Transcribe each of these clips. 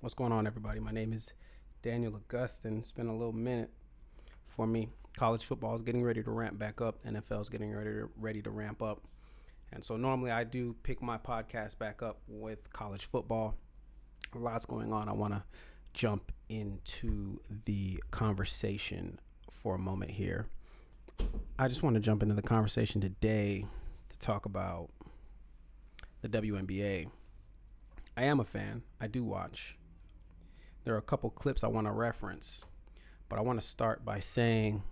What's going on, everybody? My name is Daniel Augustin. It's been a little minute for me. College football is getting ready to ramp back up. NFL is getting ready to ramp up. And so normally I do pick my podcast back up with college football. A lot's going on. I want to jump into the conversation for a moment here. I just want to jump into the conversation today to talk about the WNBA. I am a fan. I do watch. There are a couple clips I want to reference, but I want to start by saying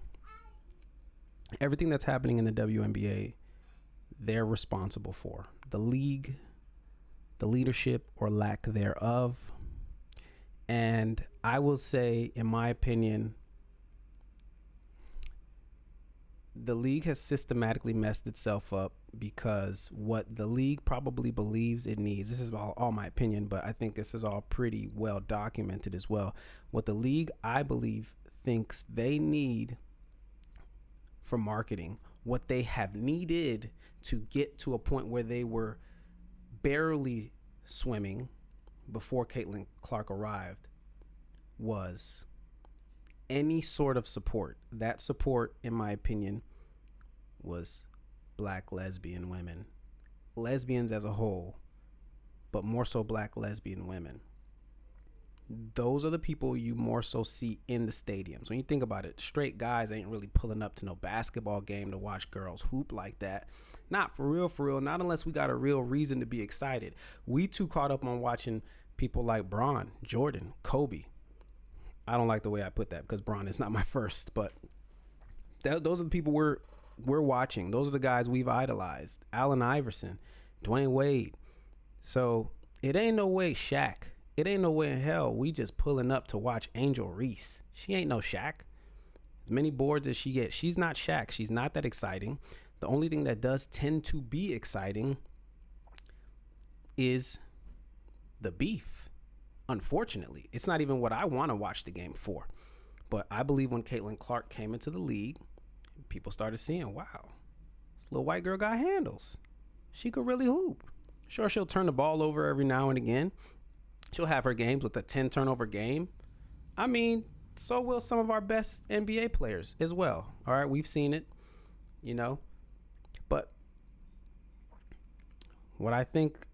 everything that's happening in the WNBA, they're responsible for. The league, the leadership or lack thereof. And I will say, in my opinion, the league has systematically messed itself up because what the league probably believes it needs, this is all my opinion, but I think this is all pretty well documented as well. What the league, I believe, thinks they need for marketing, what they have needed to get to a point where they were barely swimming before Caitlin Clark arrived, was any sort of support. That support, in my opinion, was black lesbian women, lesbians as a whole, but more so black lesbian women. Those are the people you more so see in the stadiums. When you think about it, straight guys ain't really pulling up to no basketball game to watch girls hoop like that. Not for real, not unless we got a real reason to be excited. We too caught up on watching people like Bron, Jordan, Kobe. I don't like the way I put that because Bron is not my first, but those are the people we're watching. Those are the guys we've idolized. Allen Iverson, Dwayne Wade. So it ain't no way Shaq. It ain't no way in hell we just pulling up to watch Angel Reese. She ain't no Shaq. As many boards as she gets, she's not Shaq. She's not that exciting. The only thing that does tend to be exciting is the beef. Unfortunately, it's not even what I want to watch the game for. But I believe when Caitlin Clark came into the league, people started seeing, wow, this little white girl got handles. She could really hoop. Sure, she'll turn the ball over every now and again. She'll have her games with a 10 turnover game. I mean, so will some of our best NBA players as well. All right, we've seen it, But what I think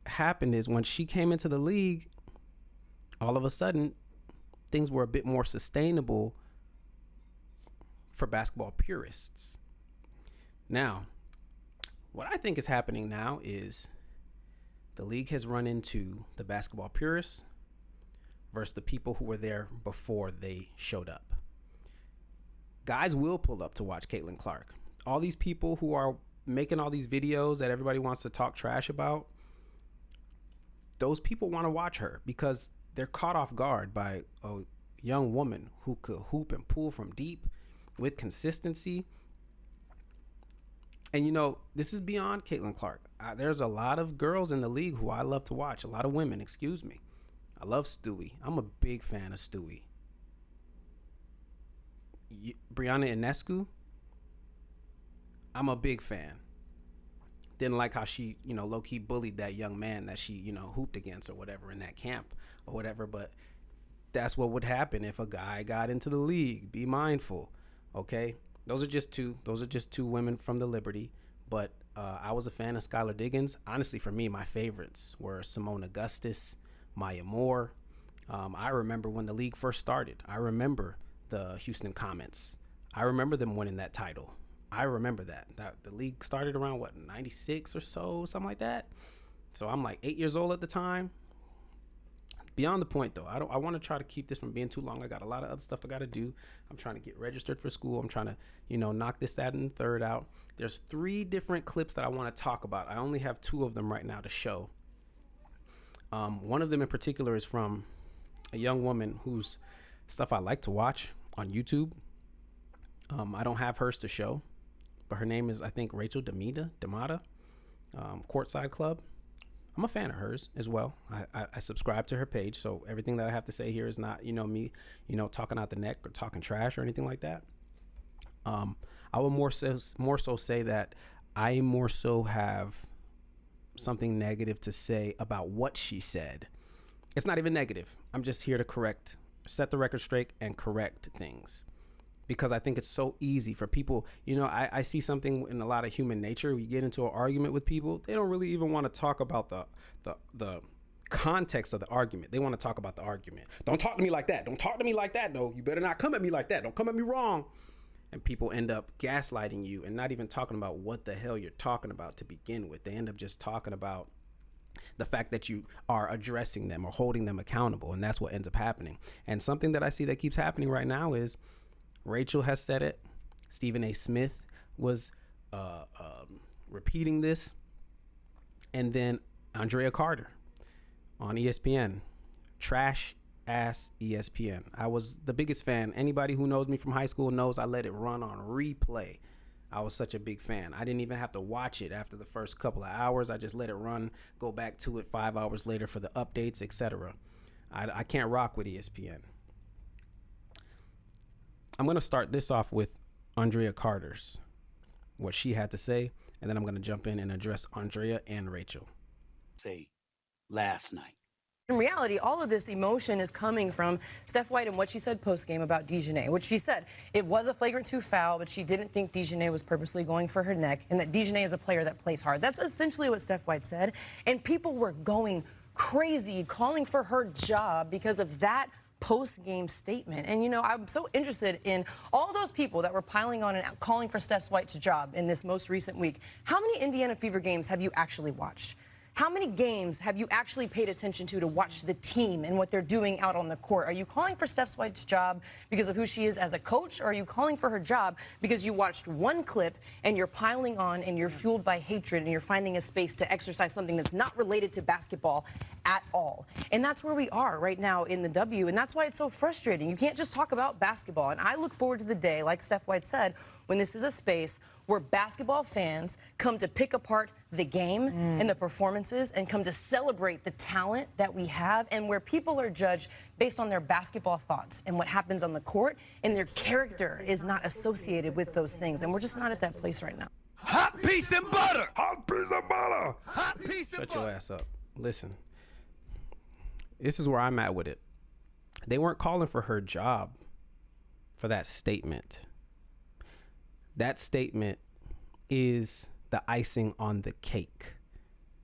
happened is when she came into the league, all of a sudden, things were a bit more sustainable for basketball purists. Now, what I think is happening now is the league has run into the basketball purists versus the people who were there before they showed up. Guys will pull up to watch Caitlin Clark. All these people who are making all these videos that everybody wants to talk trash about, those people want to watch her because they're caught off guard by a young woman who could hoop and pull from deep with consistency. And, this is beyond Caitlin Clark. There's a lot of girls in the league who I love to watch. A lot of women, excuse me. I love Stewie. I'm a big fan of Stewie. Brianna Ionescu, I'm a big fan. Didn't like how she, low-key bullied that young man that she, hooped against or whatever in that camp or whatever. But that's what would happen if a guy got into the league. Be mindful, okay? Those are just two women from the Liberty. But I was a fan of Skylar Diggins. Honestly, for me, my favorites were Simone Augustus, Maya Moore. I remember when the league first started. I remember the Houston Comets. I remember them winning that title. I remember that the league started around 96 or so, something like that. So I'm like 8 years old at the time. Beyond the point though, I want to try to keep this from being too long. I got a lot of other stuff I got to do. I'm trying to get registered for school. I'm trying to, knock this, that, and the third out. There's 3 different clips that I want to talk about. I only have 2 of them right now to show. One of them in particular is from a young woman whose stuff I like to watch on YouTube. I don't have hers to show, but her name is, I think, Rachel D'Amata, Courtside Club. I'm a fan of hers as well. I subscribe to her page, so everything that I have to say here is not, me, talking out the neck or talking trash or anything like that. I will more so say that I more so have something negative to say about what she said It's not even negative. I'm just here to set the record straight and correct things. Because I think it's so easy for people, I see something in a lot of human nature. We get into an argument with people, they don't really even want to talk about the context of the argument. They want to talk about the argument. Don't talk to me like that. Don't talk to me like that. No, you better not come at me like that. Don't come at me wrong. And people end up gaslighting you and not even talking about what the hell you're talking about to begin with. They end up just talking about the fact that you are addressing them or holding them accountable. And that's what ends up happening. And something that I see that keeps happening right now is Rachel has said it. Stephen A. Smith was repeating this. And then Andrea Carter on ESPN. Trash ass ESPN. I was the biggest fan. Anybody who knows me from high school knows I let it run on replay. I was such a big fan. I didn't even have to watch it after the first couple of hours. I just let it run, go back to it 5 hours later for the updates, etc. I can't rock with ESPN. I'm going to start this off with Andrea Carter's, what she had to say, and then I'm going to jump in and address Andrea and Rachel. Say last night. In reality, all of this emotion is coming from Steph White and what she said post-game about DiJonai, which she said it was a flagrant 2 foul, but she didn't think DiJonai was purposely going for her neck, and that DiJonai is a player that plays hard. That's essentially what Steph White said, and people were going crazy calling for her job because of that post-game statement. And, I'm so interested in all those people that were piling on and calling for Steph White's job in this most recent week. How many Indiana Fever games have you actually watched? How many games have you actually paid attention to watch the team and what they're doing out on the court? Are you calling for Steph White's job because of who she is as a coach, or are you calling for her job because you watched one clip and you're piling on and you're fueled by hatred and you're finding a space to exercise something that's not related to basketball at all? And that's where we are right now in the W, and that's why it's so frustrating. You can't just talk about basketball. And I look forward to the day, like Steph White said, when this is a space where basketball fans come to pick apart the game and the performances and come to celebrate the talent that we have, and where people are judged based on their basketball thoughts and what happens on the court, and their character is not associated with those things. And we're just not at that place right now. Hot piece and butter. Hot piece of butter. Hot piece and Shut butter. your ass up. Listen, this is where I'm at with it. They weren't calling for her job for that statement. That statement is the icing on the cake.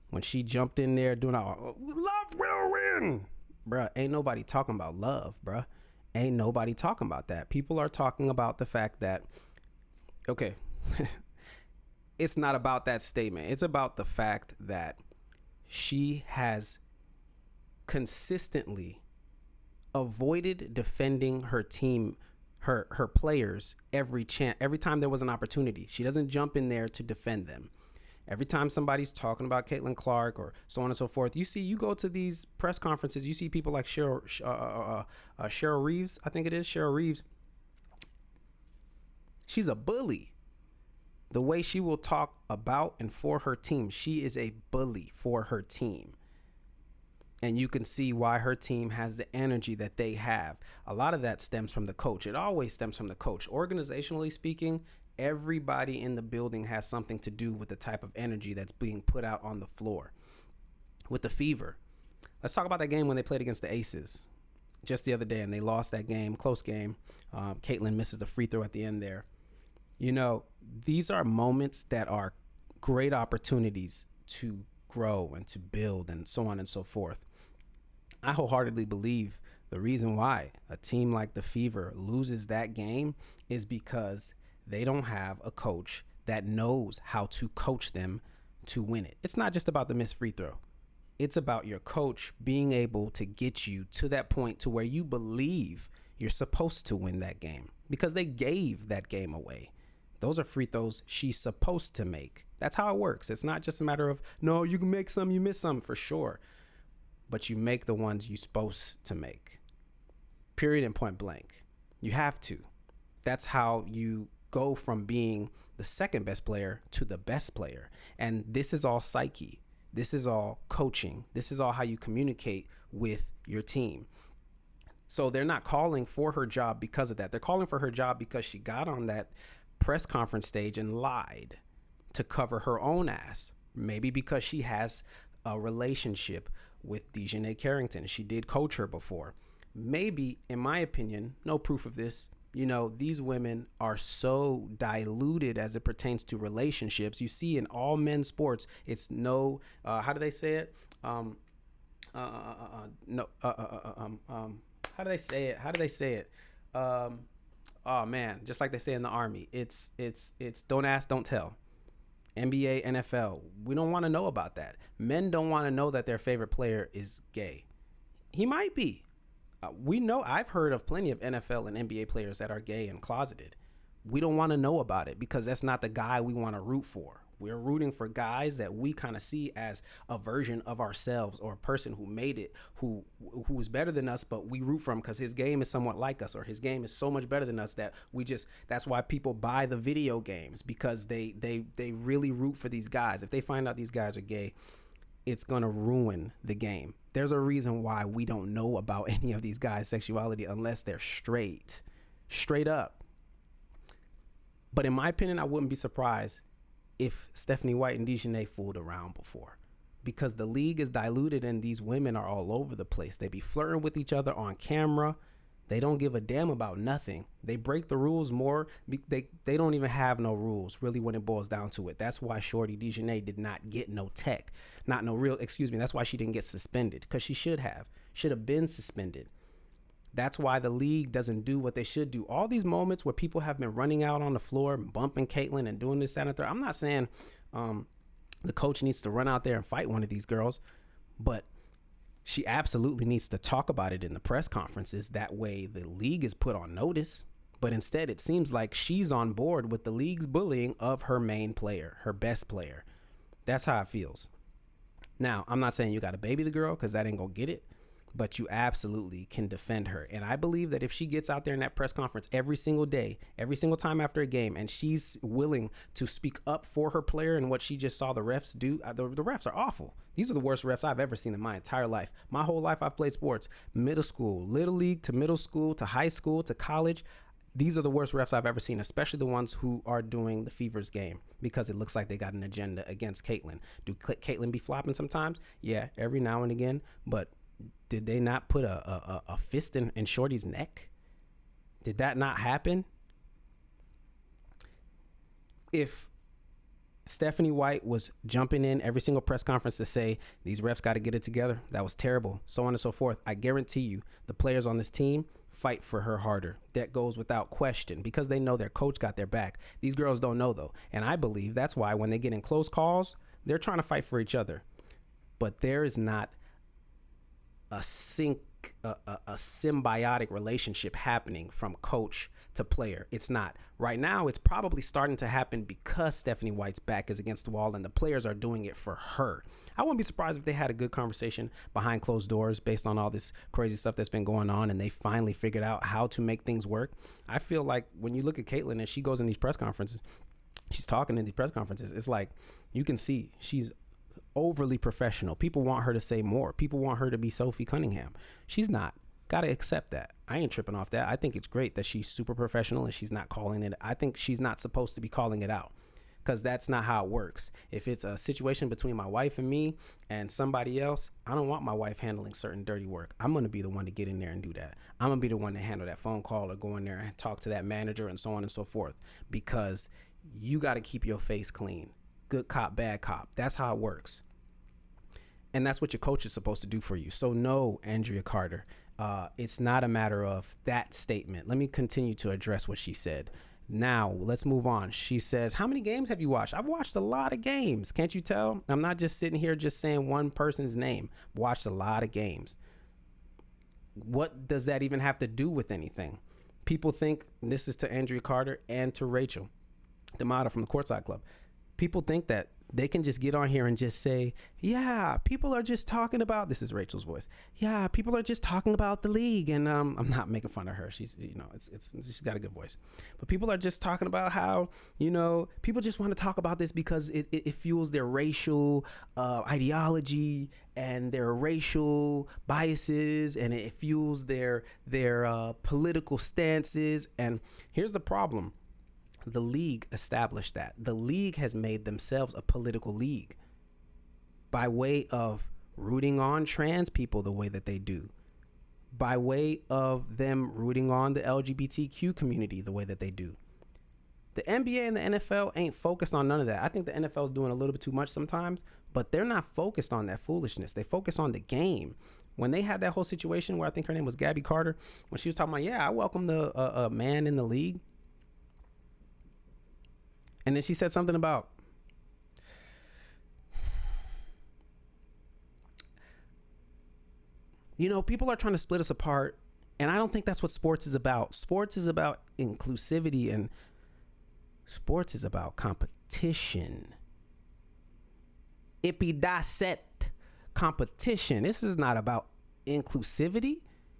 When she jumped in there doing all, love will win. Bruh, ain't nobody talking about love, bruh. Ain't nobody talking about that. People are talking about the fact that, okay, it's not about that statement. It's about the fact that she has consistently avoided defending her team, her players every time there was an opportunity. She doesn't jump in there to defend them. Every time somebody's talking about Caitlin Clark or so on and so forth, you go to these press conferences, you see people like Cheryl Reeves, I think it is, Cheryl Reeves. She's a bully. The way she will talk about and for her team, she is a bully for her team. And you can see why her team has the energy that they have. A lot of that stems from the coach. It always stems from the coach. Organizationally speaking, everybody in the building has something to do with the type of energy that's being put out on the floor. With the Fever, let's talk about that game when they played against the Aces just the other day, and they lost that game, close game. Caitlin misses the free throw at the end there. These are moments that are great opportunities to grow and to build and so on and so forth. I wholeheartedly believe the reason why a team like the Fever loses that game is because they don't have a coach that knows how to coach them to win it. It's not just about the missed free throw. It's about your coach being able to get you to that point to where you believe you're supposed to win that game, because they gave that game away. Those are free throws she's supposed to make. That's how it works. It's not just a matter of, no, you can make some, you miss some, for sure. But you make the ones you're supposed to make. Period and point blank. You have to. That's how you go from being the second best player to the best player. And this is all psyche. This is all coaching. This is all how you communicate with your team. So they're not calling for her job because of that. They're calling for her job because she got on that press conference stage and lied to cover her own ass. Maybe because she has a relationship with Dejanay Carrington. She did coach her before. Maybe, in my opinion, no proof of this. You know, these women are so diluted as it pertains to relationships. You see in all men's sports, it's no, how do they say it? No, how do they say it? How do they say it? Oh man, just like they say in the Army, it's don't ask, don't tell. NBA, NFL, we don't want to know about that. Men don't want to know that their favorite player is gay. He might be. We know, I've heard of plenty of NFL and NBA players that are gay and closeted. We don't want to know about it because that's not the guy we want to root for. We're rooting for guys that we kind of see as a version of ourselves, or a person who made it, who is better than us, but we root for him because his game is somewhat like us, or his game is so much better than us that that's why people buy the video games, because they really root for these guys. If they find out these guys are gay, it's going to ruin the game. There's a reason why we don't know about any of these guys' sexuality unless they're straight up. But in my opinion, I wouldn't be surprised if Stephanie White and Dejanay fooled around before, because the league is diluted and these women are all over the place. They be flirting with each other on camera. They don't give a damn about nothing. They break the rules more. They don't even have no rules, really, when it boils down to it. That's why Shorty Dejanay did not get no tech. That's why she didn't get suspended, because she should have been suspended. That's why the league doesn't do what they should do. All these moments where people have been running out on the floor, bumping Caitlyn and doing this, that, and the third. I'm not saying the coach needs to run out there and fight one of these girls, but she absolutely needs to talk about it in the press conferences. That way the league is put on notice. But instead, it seems like she's on board with the league's bullying of her main player, her best player. That's how it feels. Now, I'm not saying you got to baby the girl, because that ain't going to get it. But you absolutely can defend her. And I believe that if she gets out there in that press conference every single day, every single time after a game, and she's willing to speak up for her player and what she just saw the refs do, the refs are awful. These are the worst refs I've ever seen in my entire life. My whole life I've played sports, middle school, little league to middle school to high school to college. These are the worst refs I've ever seen, especially the ones who are doing the Fever's game, because it looks like they got an agenda against Caitlyn. Do Caitlyn be flopping sometimes? Yeah, every now and again, but did they not put a fist in Shorty's neck? Did that not happen? If Stephanie White was jumping in every single press conference to say, these refs got to get it together, that was terrible, so on and so forth, I guarantee you the players on this team fight for her harder. That goes without question, because they know their coach got their back. These girls don't know, though. And I believe that's why when they get in close calls, they're trying to fight for each other. But there is not a symbiotic relationship happening from coach to player. It's not. Right now, it's probably starting to happen because Stephanie White's back is against the wall and the players are doing it for her. I wouldn't be surprised if they had a good conversation behind closed doors based on all this crazy stuff that's been going on, and they finally figured out how to make things work. I feel like when you look at Caitlyn and she goes in these press conferences, she's talking in these press conferences, it's like you can see she's overly professional. People want her to say more. People want her to be Sophie Cunningham. She's not. Gotta accept that. I ain't tripping off that. I think it's great that she's super professional and she's not calling it. I think she's not supposed to be calling it out, because that's not how it works. If it's a situation between my wife and me and somebody else, I don't want my wife handling certain dirty work. I'm going to be the one to get in there and do that. I'm going to be the one to handle that phone call or go in there and talk to that manager and so on and so forth, because you got to keep your face clean. Good cop, bad cop. That's how it works. And that's what your coach is supposed to do for you. So no, Andrea Carter, it's not a matter of that statement. Let me continue to address what she said. Now, let's move on. She says, how many games have you watched? I've watched a lot of games. Can't you tell? I'm not just sitting here just saying one person's name. I've watched a lot of games. What does that even have to do with anything? People think, this is to Andrea Carter and to Rachel, the model from the Courtside Club. People think that they can just get on here and just say, yeah, people are just talking about, this is Rachel's voice. Yeah, people are just talking about the league. And I'm not making fun of her. She's, she's got a good voice. But people are just talking about how, people just want to talk about this because it fuels their racial ideology and their racial biases, and it fuels their political stances. And here's the problem. The league established that. The league has made themselves a political league by way of rooting on trans people the way that they do, by way of them rooting on the LGBTQ community the way that they do. The NBA and the NFL ain't focused on none of that. I think the NFL is doing a little bit too much sometimes, but they're not focused on that foolishness. They focus on the game. When they had that whole situation where I think her name was Gabby Carter, when she was talking about, yeah, I welcome the a man in the league. And then she said something about, you know, people are trying to split us apart. And I don't think that's what sports is about. Sports is about inclusivity, and sports is about competition. Ipidacet competition. This is not about inclusivity.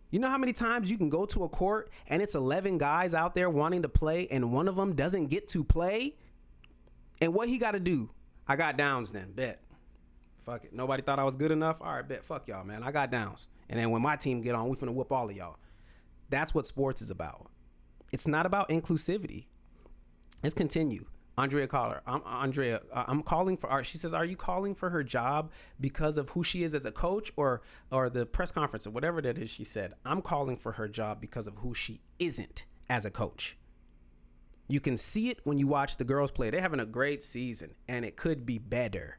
You know how many times you can go to a court and it's 11 guys out there wanting to play and one of them doesn't get to play? And what he got to do? I got downs then. Bet. Fuck it. Nobody thought I was good enough? All right, bet. Fuck y'all, man. I got downs. And then when my team get on, we finna whoop all of y'all. That's what sports is about. It's not about inclusivity. Let's continue. Andrea Caller. I'm calling for she says, are you calling for her job because of who she is as a coach or the press conference or whatever that is? She said, I'm calling for her job because of who she isn't as a coach. You can see it when you watch the girls play. They're having a great season and it could be better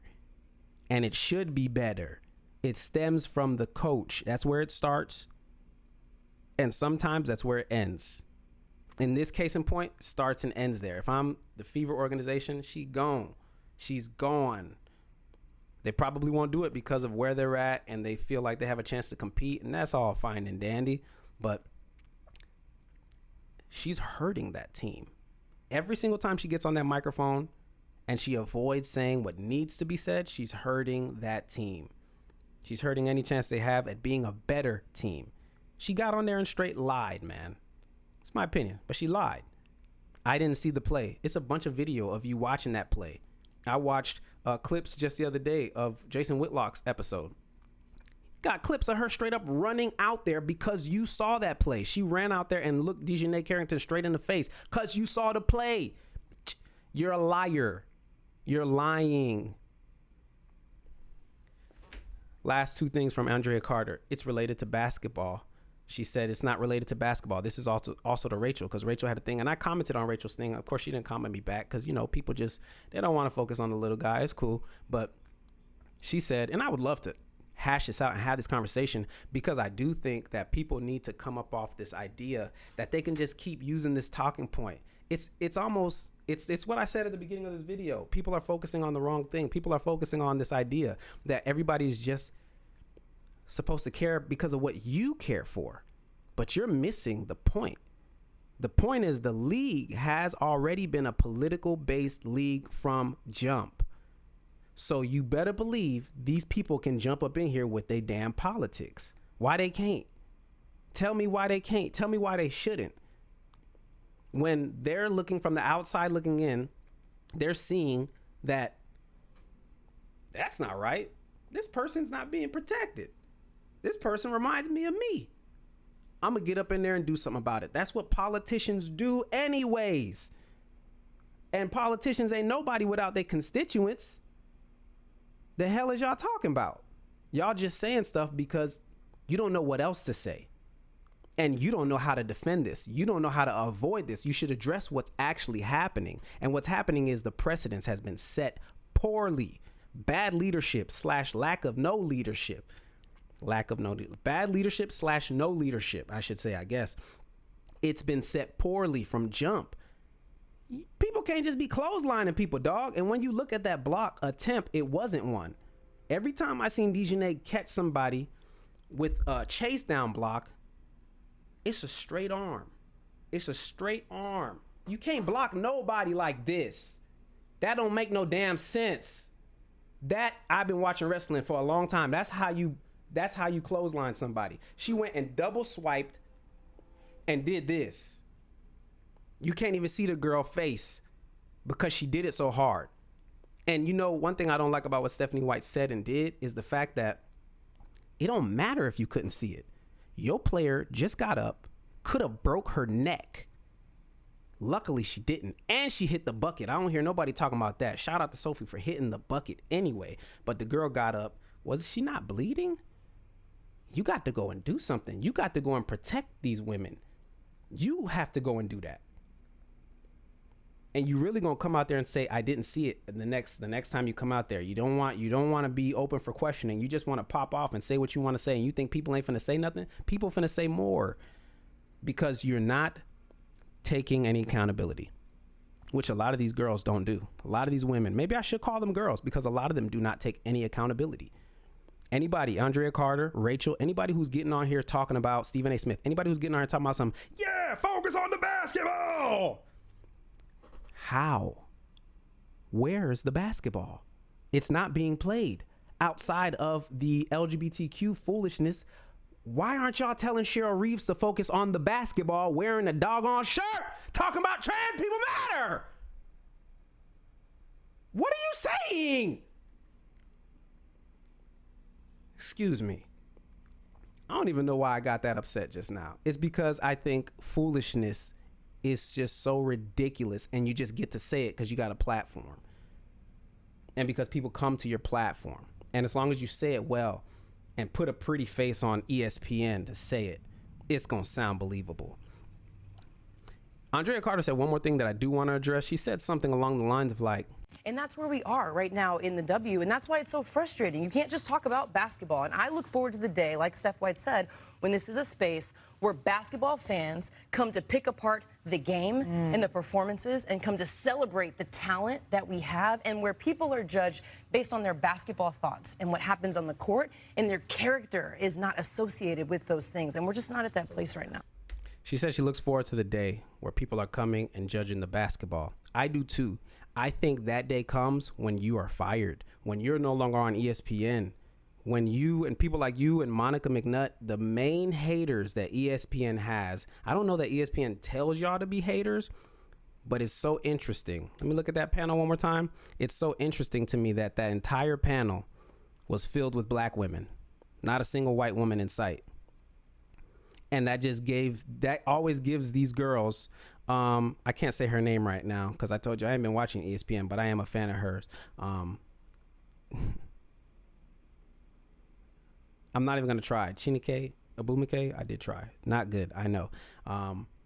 and it should be better. It stems from the coach. That's where it starts. And sometimes that's where it ends. In this case in point, starts and ends there. If I'm the Fever organization, she's gone. They probably won't do it because of where they're at and they feel like they have a chance to compete, and that's all fine and dandy, but she's hurting that team. Every single time she gets on that microphone and she avoids saying what needs to be said, she's hurting that team. She's hurting any chance they have at being a better team. She got on there and straight lied, man. It's my opinion, but she lied. I didn't see the play. It's a bunch of video of you watching that play. I watched clips just the other day of Jason Whitlock's episode. Got clips of her straight up running out there because you saw that play. She ran out there and looked Dejanay Carrington straight in the face because you saw the play. You're a liar. You're lying. Last two things from Andrea Carter. It's related to basketball. She said it's not related to basketball. This is also to Rachel, because Rachel had a thing, and I commented on Rachel's thing. Of course, she didn't comment me back because, you know, people just, they don't want to focus on the little guy. It's cool. But she said, and I would love to hash this out and have this conversation, because I do think that people need to come up off this idea that they can just keep using this talking point. It's what I said at the beginning of this video. People are focusing on the wrong thing. People are focusing on this idea that everybody's just supposed to care because of what you care for, but you're missing the point. The point is the league has already been a political based league from jump. So you better believe these people can jump up in here with their damn politics. Why they can't? Tell me why they can't. Tell me why they shouldn't. When they're looking from the outside looking in, they're seeing that that's not right. This person's not being protected. This person reminds me of me. I'm going to get up in there and do something about it. That's what politicians do anyways. And politicians ain't nobody without their constituents. The hell is y'all talking about? Y'all just saying stuff because you don't know what else to say. And you don't know how to defend this. You don't know how to avoid this. You should address what's actually happening. And what's happening is the precedence has been set poorly. Bad leadership / lack of no leadership. Bad leadership / no leadership, I should say, I guess. It's been set poorly from jump. People can't just be clotheslining people, dog. And when you look at that block attempt, it wasn't one. Every time I seen Dejanay catch somebody with a chase down block, it's a straight arm. It's a straight arm. You can't block nobody like this. That don't make no damn sense. That, I've been watching wrestling for a long time. That's how you clothesline somebody. She went and double swiped and did this. You can't even see the girl face because she did it so hard. And you know, one thing I don't like about what Stephanie White said and did is the fact that it don't matter if you couldn't see it. Your player just got up, could have broke her neck. Luckily, she didn't. And she hit the bucket. I don't hear nobody talking about that. Shout out to Sophie for hitting the bucket anyway. But the girl got up. Was she not bleeding? You got to go and do something. You got to go and protect these women. You have to go and do that. And you really gonna come out there and say, I didn't see it. And the next time you come out there, you don't want to be open for questioning. You just want to pop off and say what you want to say. And you think people ain't finna say nothing? People finna say more, because you're not taking any accountability, which a lot of these girls don't do. A lot of these women, maybe I should call them girls, because a lot of them do not take any accountability. Anybody, Andrea Carter, Rachel, anybody who's getting on here talking about Stephen A. Smith, anybody who's getting on here talking about something, Yeah, focus on the basketball. how? Where's the basketball? It's not being played. Outside of the LGBTQ foolishness, why aren't y'all telling Cheryl Reeves to focus on the basketball, wearing a doggone shirt, talking about trans people matter? What are you saying? Excuse me. I don't even know why I got that upset just now. It's because I think foolishness is just so ridiculous, and you just get to say it because you got a platform. And because people come to your platform. And as long as you say it well and put a pretty face on ESPN to say it, it's going to sound believable. Andrea Carter said one more thing that I do want to address. She said something along the lines of like, And that's where we are right now in the W, and that's why it's so frustrating. You can't just talk about basketball. And I look forward to the day, like Steph White said, when this is a space where basketball fans come to pick apart the game and the performances and come to celebrate the talent that we have, and where people are judged based on their basketball thoughts and what happens on the court, and their character is not associated with those things. And we're just not at that place right now. she said she looks forward to the day where people are coming and judging the basketball. I do too. I think that day comes when you are fired, when you're no longer on ESPN, when you and people like you and Monica McNutt, the main haters that ESPN has. I don't know that ESPN tells y'all to be haters, but it's so interesting. Let me look at that panel one more time. It's so interesting to me that that entire panel was filled with black women, not a single white woman in sight. And that always gives these girls, I can't say her name right now because I told you I haven't been watching ESPN, but I am a fan of hers. I'm not even going to try. Chineke Abumike, I did try. Not good, I know.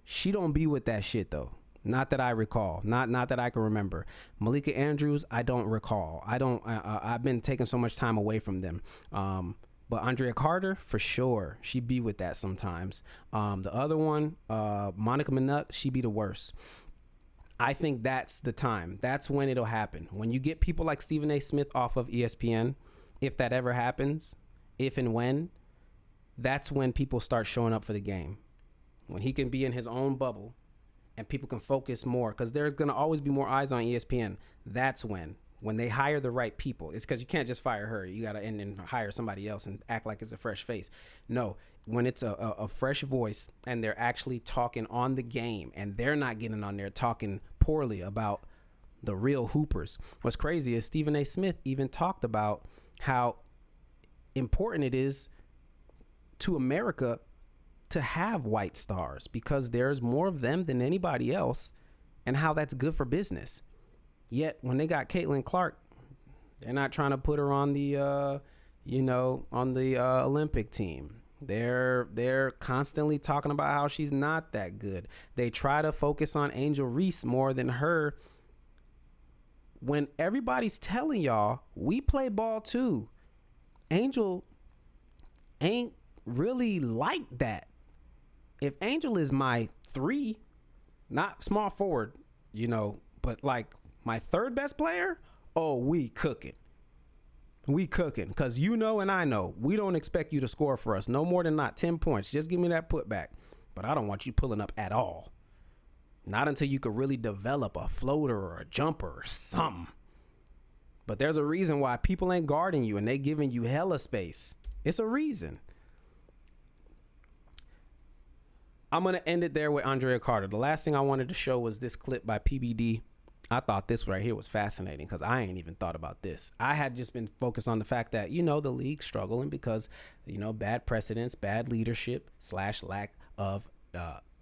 She don't be with that shit, though. Not that I recall. Not that I can remember. Malika Andrews, I don't recall. I've been taking so much time away from them. But Andrea Carter, for sure, she be with that sometimes. The other one, Monica McNutt, she be the worst. I think that's the time. That's when it'll happen. When you get people like Stephen A. Smith off of ESPN, if that ever happens, if and when, that's when people start showing up for the game. When he can be in his own bubble and people can focus more, because there's going to always be more eyes on ESPN. That's when they hire the right people. It's because you can't just fire her. You got to and then hire somebody else and act like it's a fresh face. No, when it's a fresh voice and they're actually talking on the game and they're not getting on there talking poorly about the real hoopers. What's crazy is Stephen A. Smith even talked about how important it is to America to have white stars because there's more of them than anybody else, and how that's good for business. Yet when they got Caitlin Clark, they're not trying to put her on the Olympic team. They're constantly talking about how she's not that good. They try to focus on Angel Reese more than her, when everybody's telling y'all we play ball too. Angel ain't really like that. If Angel is my 3, not small forward, but like my 3rd best player, oh, we cooking. We cooking. Because and I know, we don't expect you to score for us. No more than not 10 points. Just give me that putback. But I don't want you pulling up at all. Not until you could really develop a floater or a jumper or something. But there's a reason why people ain't guarding you and they giving you hella space. It's a reason. I'm going to end it there with Andrea Carter. The last thing I wanted to show was this clip by PBD. I thought this right here was fascinating because I ain't even thought about this. I had just been focused on the fact that, the league struggling because, bad precedents, bad leadership / lack of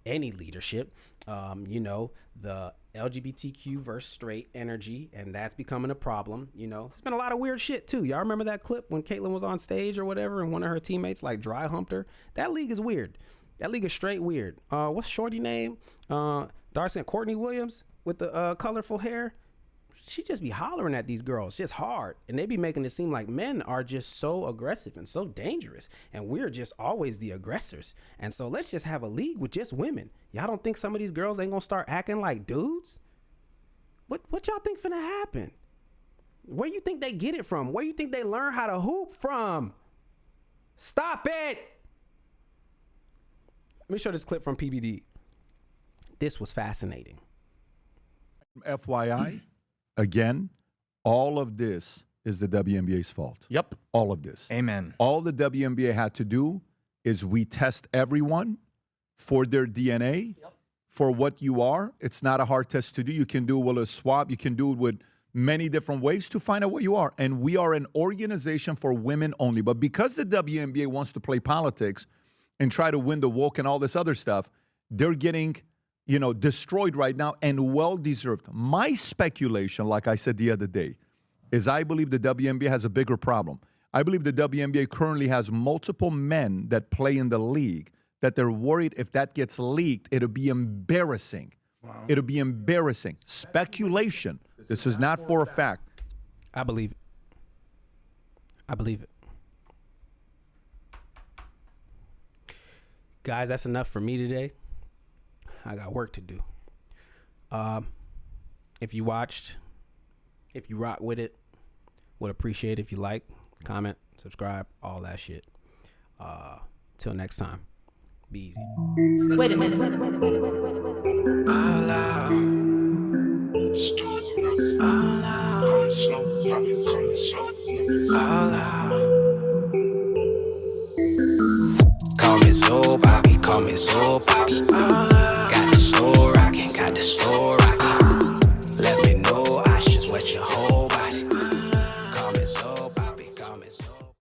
any leadership. You know, the LGBTQ versus straight energy, and that's becoming a problem. You know, there's been a lot of weird shit too. Y'all remember that clip when Caitlyn was on stage or whatever, and one of her teammates like dry humped her? That league is weird. That league is straight weird. What's Shorty name? Darcy and Courtney Williams with the colorful hair. She just be hollering at these girls just hard, and they be making it seem like men are just so aggressive and so dangerous, and we're just always the aggressors. And so let's just have a league with just women. Y'all don't think some of these girls ain't gonna start acting like dudes? What y'all think finna happen? Where you think they get it from? Where you think they learn how to hoop from? Stop it! Let me show this clip from PBD. This was fascinating. FYI, again, all of this is the WNBA's fault. Yep. All of this. Amen. All the WNBA had to do is we test everyone for their DNA, for what you are. It's not a hard test to do. You can do it with a swab. You can do it with many different ways to find out what you are. And we are an organization for women only. But because the WNBA wants to play politics and try to win the woke and all this other stuff, they're getting, destroyed right now, and well-deserved. My speculation, like I said the other day, is I believe the WNBA has a bigger problem. I believe the WNBA currently has multiple men that play in the league that they're worried if that gets leaked, it'll be embarrassing. Wow. It'll be embarrassing. Speculation. This is not for a fact. I believe it. I believe it. Guys, that's enough for me today. I got work to do. If you watched, if you rock with it, would appreciate it if you like, comment, subscribe, all that shit. Till next time, be easy. Wait a minute. Call me so poppy, call me so poppy. Got the store rocking, got the store rocking. Let me know, I should what you hold.